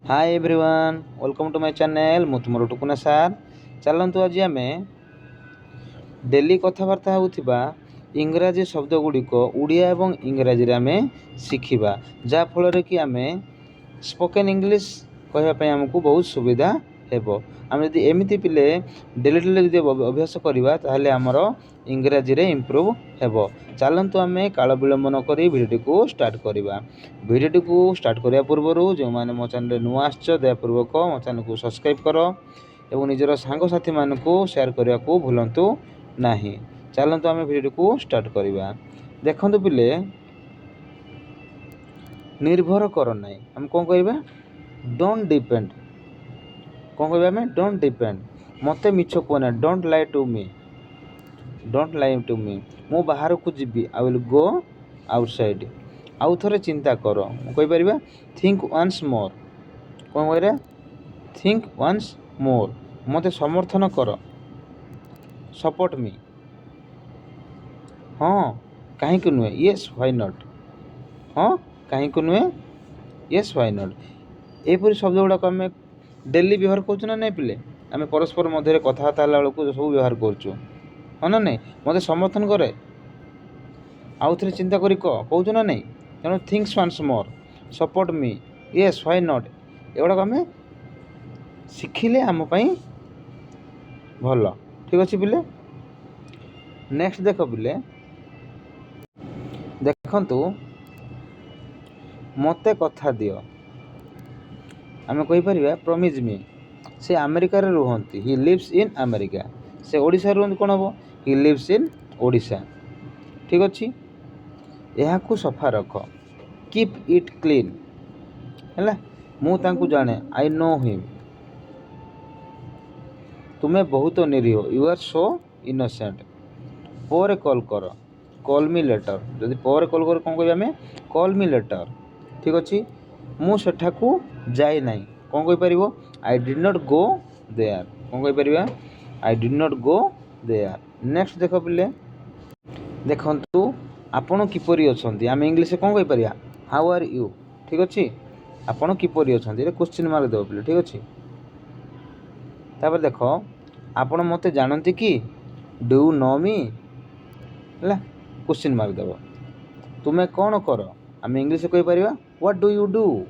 Hi everyone welcome to my channel मु तुमर टुकुना सार चलतु आज आम डेली कथबार्ता होउथिबा इंग्राजी शब्द गुड़िक उड़िया एवं इंग्राजी आम शिखिबा जाफल कि आम स्पोकन इंग्लिश कहवाई आमको बहुत सुविधा हेबो। आम जदि एमती पिले डेली डेली जदि अभ्यास करवा ताहले आमर इंग्राजी रे इम्प्रूव हेबो। चलतु आम काल विलंब नक भिडियो को स्टार्ट करवा। भिडियो को स्टार्ट करने पूर्व जो मैंने मो चैनल नुआ दयापूर्वक मो चैनल को सब्सक्राइब कर एवं निजर सांगसाथी मान को शेयर करने को भूलु ना। चलतु आम भिडियो को स्टार्ट करवा। देखु पिले निर्भर कर ना आम कौन कह डोंट डिपेंड कौन कह डोंट डिपेंड मत मिछ कहना don't lie to me don't lie to me मु बाहर को जीवी आई विल गो आउटसाइड आउ थे चिंता कर कहीपर थिंक वन्स मोर कौन कह थिंक वन्स मोर मत समर्थन कर सपोर्ट मी हाँ कहीं नुहे येस व्हाई नॉट हाँ कहीं नुहे येस व्हाई नॉट एपरी शब्द गुड़ाक आम डेली व्यवहार करूँ ना पिले आम परस्पर मध्य कथबार्ता बेलू सब व्यवहार करुँ हाँ ना नहीं मत समर्थन करे आउ थे चिंता करी कहूँ ना नहीं तेणु thinks once more support me yes why not एगुड़ाक आम शिखिले आम भल ठीक अच्छे पिले। नेक्स्ट देख पिले देखंतु मते कथा दियो आम कहीपर प्रमिज मी से अमेरिका रे रुहंती ही लिव्स इन अमेरिका से ओडिशा रुहंती कौन हम ही लिव्स इन ओडिशा ठीक अच्छे यहाँ को सफा रख कीप इट क्लीन है मु तांकु जाने आई नो हिम तुम्हें बहुत निरीह यू आर सो इनोसेंट पर कॉल कर कॉल मी लेटर जदि पर कॉल कर कौन कह कॉल मी लेटर ठीक अच्छे मु सेठाकू जाए ना कौन कहीपर I did not go there कौन कहीपर I did not go there. Next देख पिले देखंतु आपण किपरि अछंती आम इंग्लिश कौन कहीपर हाउ आर यू ठीक अच्छे आपण किपरि अछंती क्वेश्चन मार्क देव पिले ठीक अच्छे। तापर देख आपण मते जानती कि डू यू नो मी है क्वेश्चन मार्क देव तुम्हें कौन कर आम इंग्लिश कहीपर व्हाट डू यू डू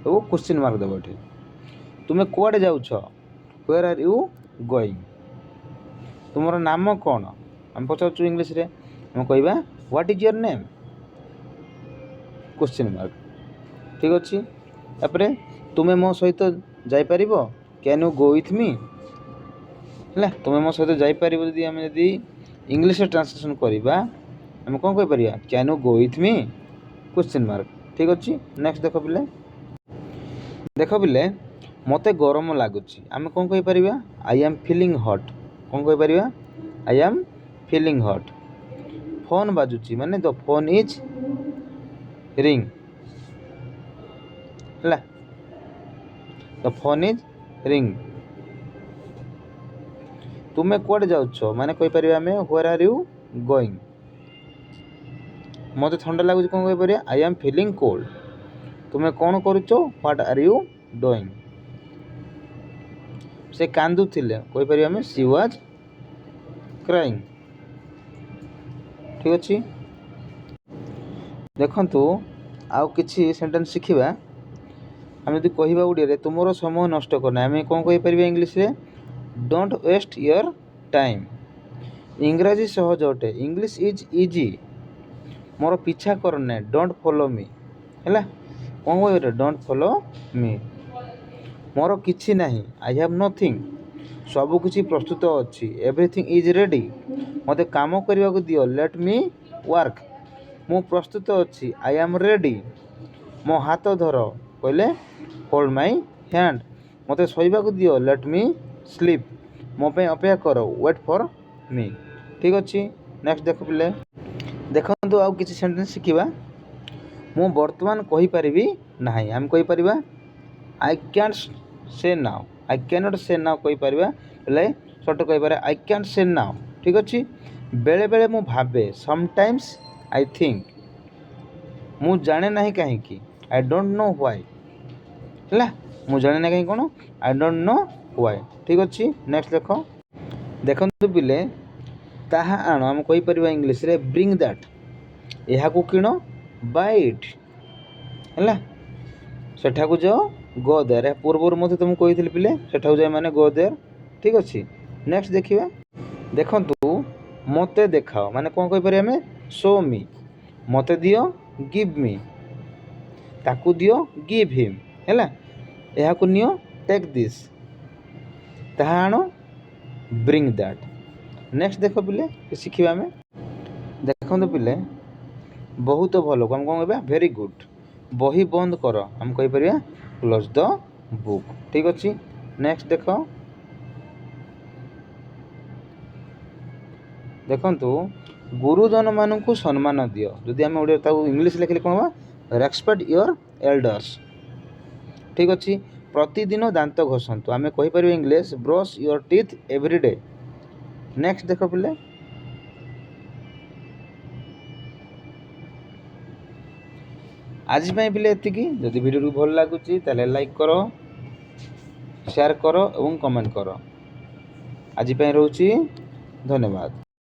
तो क्वेश्चन मार्क देव ये तुम्हें कुआडे जाउछ वेयर आर यू गोइंग तुमर नाम कौन आम पचारू इंग्लिश रे आम कहवा what is your name question mark ठीक अच्छे। तापर तुम्हें मो सहित जापर can you go with me है तुम्हें मो सहित जापर जदि आम जदि इंग्लिश ट्रांसलेशन करवा आम कौन कहीपर can you go with me question mark ठीक अच्छे। नेक्स्ट देख पिले मते गरम लगुच आम कौन कहीपर आई एम फिलिंग हॉट कौन कहीपर I am feeling hot phone बाजुची माने द फोन इज रिंग है द फोन इज रिंग तुम्हें कुआडे जाउछ माने कहीपर आम व्हेयर आर यू गोइंग मते ठंडा लगुच कौन कहीपर आई एम फिलिंग कोल्ड तुम्हें कौन करुच व्हाट आर यू डूइंग से कांदुथिले कहीपर आम सी वाज क्राइंग ठीक अच्छे। देखंतु आउ किछि सेंटेंस शिखिबा आम जदि कहवा उड़िया तुमर समय नष्ट करना आम कौन कहीपर इंग्लिश रे डोंट वेस्ट योर टाइम इंग्राजी सहज अटे इंग्लिश इज इजी मोर पीछा करना डोंट फॉलो मी है कौन कह डोंट फॉलो मी मोर किछि नहीं आई हैव नथिंग सब किछि प्रस्तुत अच्छी एवरीथिंग इज रेडी मते काम करने को दियो लेट मी वर्क मु प्रस्तुत अच्छी आई एम रेडी मो हाथ धर कहले होल्ड माई हैंड मते शोइबा को दियो लेट मी स्लीप मो पे अपेक्षा करो वेट फॉर मी ठीक अच्छे। नेक्स्ट देख पिले देखंतु आउ किछि सेंटेंस शिखिबा मु वर्तमान कहि परिबी नाही हम कहि परिबा आई कैंट से नाउ आई कैनट से नाउ कहि परिबा ले छोट कहि पारे आई कैंट से नाउ ठीक अच्छे। बेले बेले मु भाबे समटाइम्स आई थिंक मु जाने नहीं कहीं आई डोंट नो व्हाई है ମୁଁ ଜାଣିନା କାହିଁ କ'ଣ, ଆଇ ଡୋଣ୍ଟ ନୋ ହ୍ୱାଇ। ଠିକ୍ ଅଛି, ନେକ୍ସଟ ଦେଖନ୍ତୁ ପିଲେ, ତାହା ଆଣ ଆମେ କହିପାରିବା ଇଂଲିଶରେ ବ୍ରିଙ୍ଗ ଦ୍ୟାଟ୍। ଏହାକୁ କିଣ, ବାଇ ଇଟ୍। ହେଲା, ସେଠାକୁ ଯାଅ, ଗୋ ଦେୟାର। ଏହା ପୂର୍ବରୁ ମଧ୍ୟ ତୁମକୁ କହିଥିଲି ପିଲେ, ସେଠାକୁ ଯାଏ ମାନେ ଗୋ ଦେୟାର। ଠିକ୍ ଅଛି, ନେକ୍ସଟ ଦେଖିବା। ଦେଖନ୍ତୁ, ମୋତେ ଦେଖାଅ ମାନେ କ'ଣ କହିପାରିବା ଆମେ, ଶୋ ମି। ମୋତେ ଦିଅ, ଗିଭ୍ ମି। ତାକୁ ଦିଅ, ଗିଭ୍ ହିମ୍। ହେଲା, ଏହାକୁ ନିଅ, ଟେକ୍ ଦିସ୍। ତାହା ଆଣ, ବ୍ରିଙ୍ଗ ଦ୍ୟାଟ୍। ନେକ୍ସଟ ଦେଖ ପିଲେ, ଶିଖିବା ଆମେ। ଦେଖନ୍ତୁ ପିଲେ, ବହୁତ ଭଲ ଆମେ କ'ଣ କହିବା, ଭେରି ଗୁଡ୍। ବହି ବନ୍ଦ କର ଆମେ କହିପାରିବା କ୍ଲୋଜ୍ ଦ ବୁକ୍। ଠିକ୍ ଅଛି, ନେକ୍ସଟ ଦେଖନ୍ତୁ, ଗୁରୁଜନମାନଙ୍କୁ ସମ୍ମାନ ଦିଅ। ଯଦି ଆମେ ଓଡ଼ିଆ ତାକୁ ଇଂଲିଶ ଲେଖିଲେ କ'ଣ ହେବା, ରେସ୍ପେକ୍ଟ ୟୋର ଏଲ୍ଡର୍ସ। ଠିକ୍ ଅଛି, ପ୍ରତିଦିନ ଦାନ୍ତ ଘଷନ୍ତୁ ଆମେ କହିପାରିବା English brush your teeth every day. Next ଦେଖ ପିଲେ, ଆଜି ପାଇଁ ପିଲେ ଏତିକି। ଯଦି ଭିଡ଼ିଓଟି ଭଲ ଲାଗୁଛି ତାହେଲେ ଲାଇକ୍ କର, ସେୟାର କର ଏବଂ କମେଣ୍ଟ କର। ଆଜି ପାଇଁ ରହୁଛି, ଧନ୍ୟବାଦ।